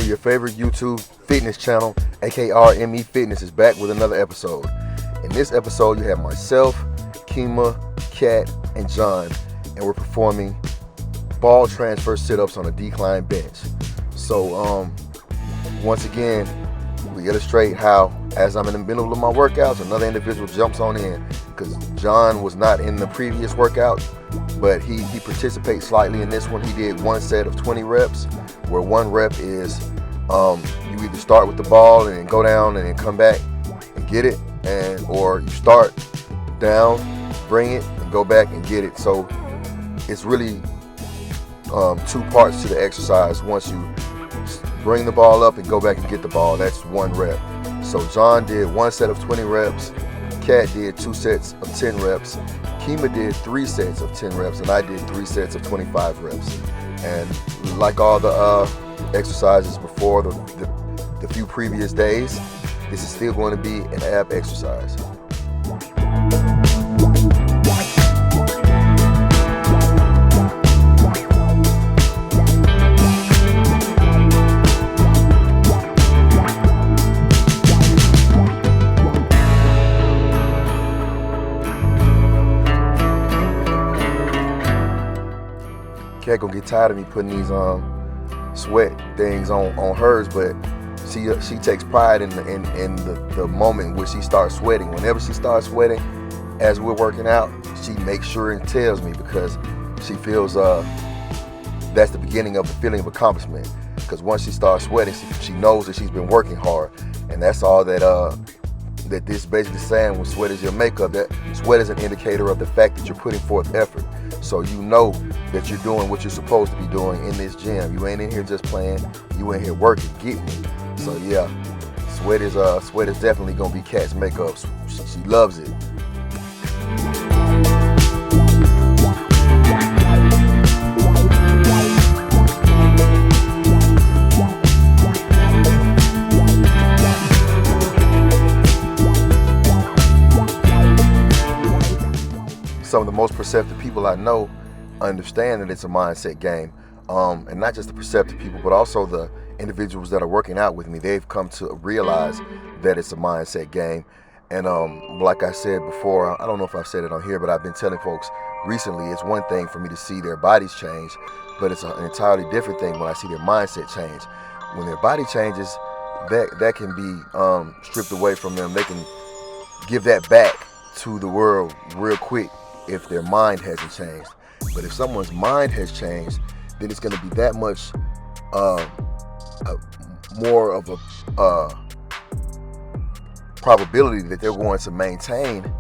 your favorite YouTube fitness channel, AKRME Fitness, is back with another episode. In this episode, you have myself, Kima, Kat, and John, and we're performing ball transfer sit-ups on a decline bench. So, once again, we illustrate how, as I'm in the middle of my workouts, another individual jumps on in, because John was not in the previous workout, but he participates slightly in this one. He did one set of 20 reps, where one rep is you either start with the ball and then go down and then come back and get it, or you start down, bring it, and go back and get it. So it's really two parts to the exercise. Once you bring the ball up and go back and get the ball, that's one rep. So John did one set of 20 reps, Kat did 2 sets of 10 reps, Kima did 3 sets of 10 reps, and I did 3 sets of 25 reps. And like all the exercises before, the few previous days, this is still going to be an ab exercise. Kat gonna get tired of me putting these sweat things on hers, but she takes pride in the moment where she starts sweating. Whenever she starts sweating as we're working out, she makes sure and tells me, because she feels that's the beginning of the feeling of accomplishment. Because once she starts sweating, she knows that she's been working hard, and that's all that this basically saying, when sweat is your makeup, that sweat is an indicator of the fact that you're putting forth effort. So you know that you're doing what you're supposed to be doing in this gym. You ain't in here just playing, you in here working, getting it. So yeah, sweat is definitely gonna be Kat's makeup. She loves it. Some of the most perceptive people I know understand that it's a mindset game, and not just the perceptive people, but also the individuals that are working out with me. They've come to realize that it's a mindset game. And like I said before, I don't know if I've said it on here, but I've been telling folks recently, it's one thing for me to see their bodies change, but it's an entirely different thing when I see their mindset change. When their body changes, that can be stripped away from them. They can give that back to the world real quick if their mind hasn't changed. But if someone's mind has changed, then it's going to be that much more of a probability that they're going to maintain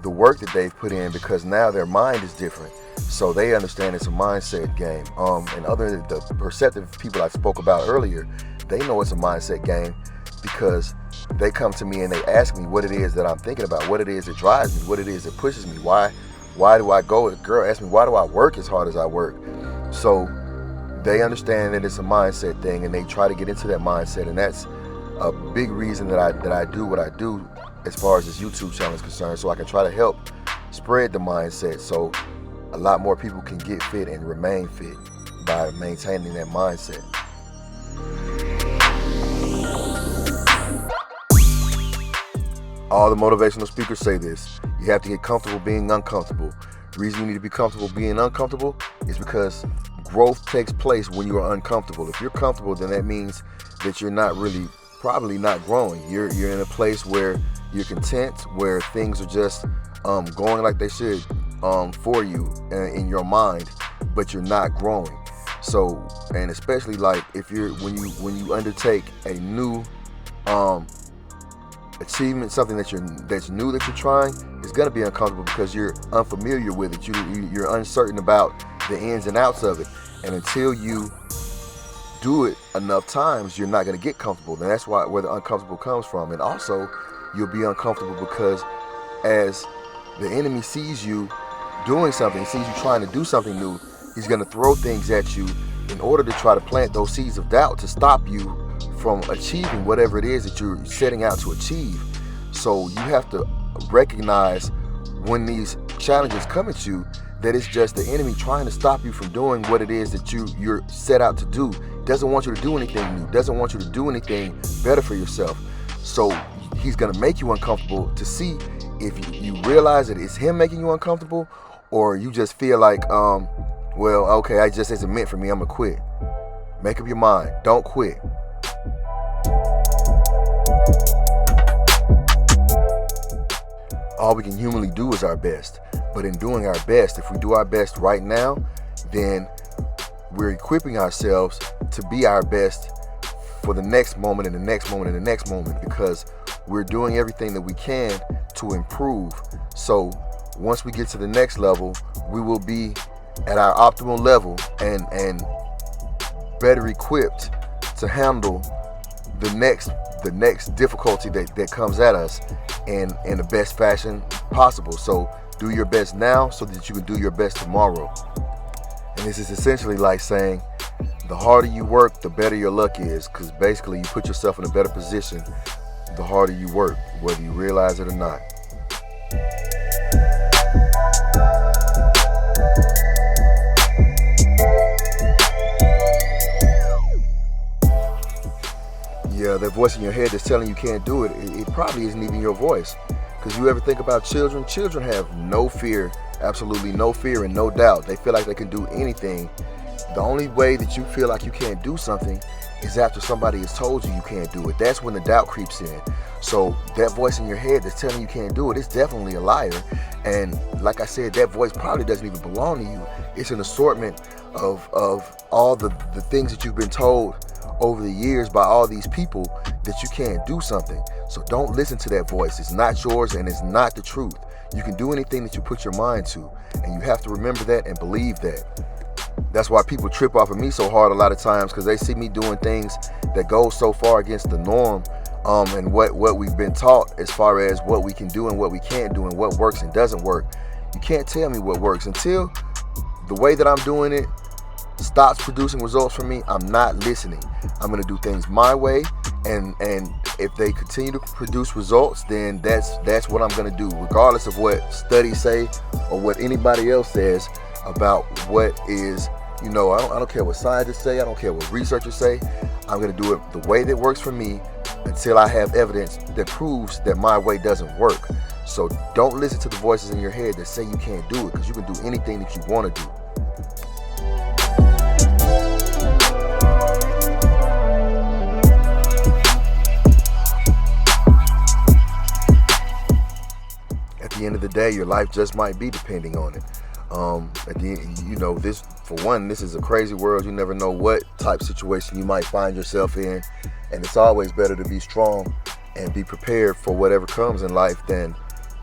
the work that they've put in, because now their mind is different. So they understand it's a mindset game. And other than the perceptive people I spoke about earlier, they know it's a mindset game because they come to me and they ask me what it is that I'm thinking about, what it is that drives me, what it is that pushes me. Why do I go? A girl asked me, why do I work as hard as I work? So they understand that it's a mindset thing, and they try to get into that mindset. And that's a big reason that I do what I do as far as this YouTube channel is concerned, so I can try to help spread the mindset so a lot more people can get fit and remain fit by maintaining that mindset. All the motivational speakers say this: you have to get comfortable being uncomfortable. The reason you need to be comfortable being uncomfortable is because growth takes place when you are uncomfortable. If you're comfortable, then that means that you're probably not growing. You're in a place where you're content, where things are just going like they should for you in your mind, but you're not growing. So, and especially like when you undertake a new achievement, something that's new that you're trying, it's going to be uncomfortable because you're unfamiliar with it. You're uncertain about the ins and outs of it, and until you do it enough times, you're not going to get comfortable. And that's where the uncomfortable comes from. And also, you'll be uncomfortable because as the enemy sees you doing something, sees you trying to do something new, he's going to throw things at you in order to try to plant those seeds of doubt to stop you from achieving whatever it is that you're setting out to achieve. So you have to recognize when these challenges come at you that it's just the enemy trying to stop you from doing what it is that you're set out to do. Doesn't want you to do anything new, doesn't want you to do anything better for yourself. So he's going to make you uncomfortable to see if you realize that it's him making you uncomfortable, or you just feel like, well, okay, I just isn't meant for me, I'm going to quit. Make up your mind. Don't quit. All we can humanly do is our best. But in doing our best, if we do our best right now, then we're equipping ourselves to be our best for the next moment and the next moment and the next moment, because we're doing everything that we can to improve. So once we get to the next level, we will be at our optimal level and better equipped to handle the next difficulty that comes at us in the best fashion possible. So do your best now so that you can do your best tomorrow. And this is essentially like saying, the harder you work, the better your luck is, because basically you put yourself in a better position the harder you work, whether you realize it or not. Yeah, that voice in your head that's telling you can't do it, it probably isn't even your voice. Because you ever think about children? Children have no fear, absolutely no fear and no doubt. They feel like they can do anything. The only way that you feel like you can't do something is after somebody has told you can't do it. That's when the doubt creeps in. So that voice in your head that's telling you can't do it, it's definitely a liar. And like I said, that voice probably doesn't even belong to you. It's an assortment of all the things that you've been told over the years by all these people that you can't do something. So don't listen to that voice. It's not yours and it's not the truth. You can do anything that you put your mind to, and you have to remember that and believe that. That's why people trip off of me so hard a lot of times, because they see me doing things that go so far against the norm, and what we've been taught as far as what we can do and what we can't do and what works and doesn't work. You can't tell me what works until the way that I'm doing it stops producing results for me. I'm not listening. I'm going to do things my way, and if they continue to produce results, then that's what I'm going to do, regardless of what studies say or what anybody else says about what is, I don't care what scientists say, I don't care what researchers say. I'm going to do it the way that works for me until I have evidence that proves that my way doesn't work. So don't listen to the voices in your head that say you can't do it, because you can do anything that you want to do. At the end of the day, your life just might be depending on it. At the end, this is a crazy world. You never know what type of situation you might find yourself in, and it's always better to be strong and be prepared for whatever comes in life than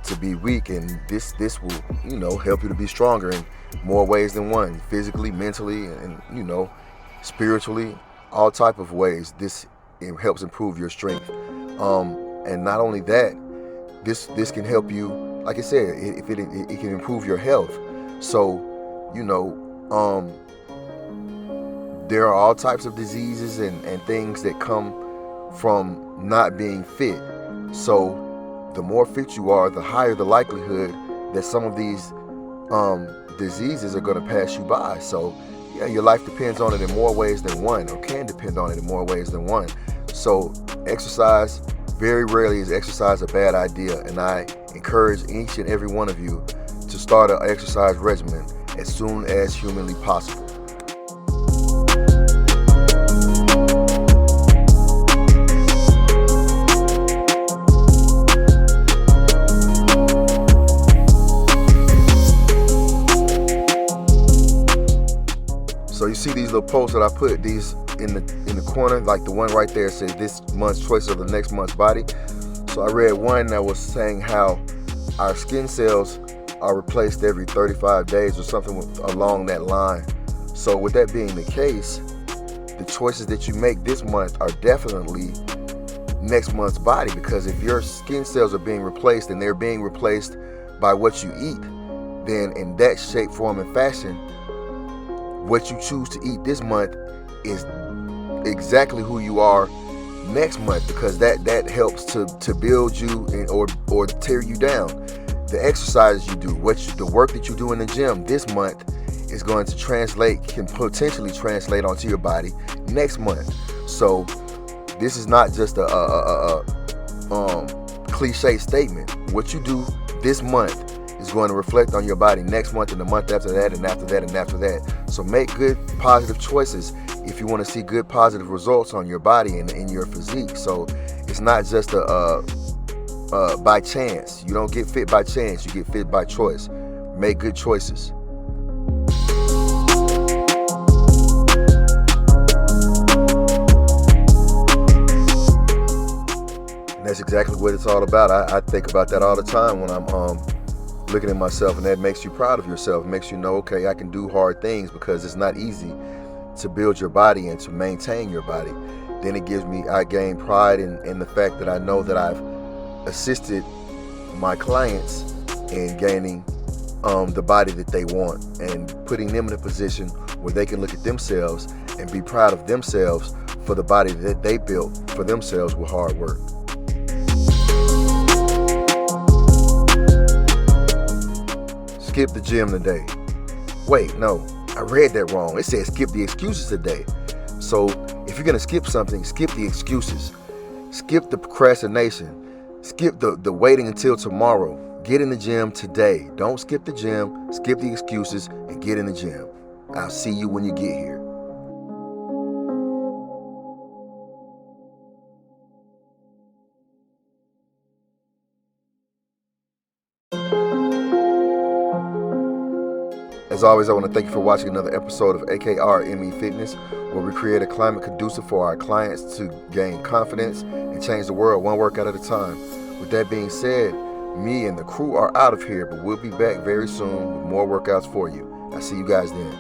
to be weak. And this will, help you to be stronger in more ways than one, physically, mentally, and spiritually, all type of ways. It helps improve your strength. And not only that, this can help you, like I said, it can improve your health. So, there are all types of diseases and things that come from not being fit. So the more fit you are, the higher the likelihood that some of these diseases are going to pass you by. So yeah, your life depends on it in more ways than one, or can depend on it in more ways than one. So exercise, very rarely is exercise a bad idea, and I encourage each and every one of you to start an exercise regimen as soon as humanly possible. So you see these little posts that I put these in the corner, like the one right there says this month's choice of the next month's body. So I read one that was saying how our skin cells are replaced every 35 days or something along that line. So with that being the case, the choices that you make this month are definitely next month's body, because if your skin cells are being replaced and they're being replaced by what you eat, then in that shape, form, and fashion, what you choose to eat this month is exactly who you are next month, because that helps to build you or tear you down. the exercises you do, the work that you do in the gym this month is going to can potentially translate onto your body next month. So this is not just a cliche statement. What you do this month is going to reflect on your body next month and the month after that and after that and after that. So make good positive choices if you want to see good positive results on your body and in your physique. So it's not just by chance. You don't get fit by chance, you get fit by choice. Make good choices. And that's exactly what it's all about. I think about that all the time when I'm looking at myself, and that makes you proud of yourself. It makes you know, okay, I can do hard things, because it's not easy to build your body and to maintain your body. Then I gain pride in the fact that I know that I've assisted my clients in gaining the body that they want, and putting them in a position where they can look at themselves and be proud of themselves for the body that they built for themselves with hard work. Skip the gym today. Wait, no, I read that wrong. It said skip the excuses today. So if you're gonna skip something, skip the excuses. Skip the procrastination. Skip the waiting until tomorrow. Get in the gym today. Don't skip the gym, skip the excuses, and get in the gym. I'll see you when you get here. As always, I want to thank you for watching another episode of AKR ME Fitness, where we create a climate conducive for our clients to gain confidence and change the world one workout at a time. With that being said, me and the crew are out of here, but we'll be back very soon with more workouts for you. I'll see you guys then.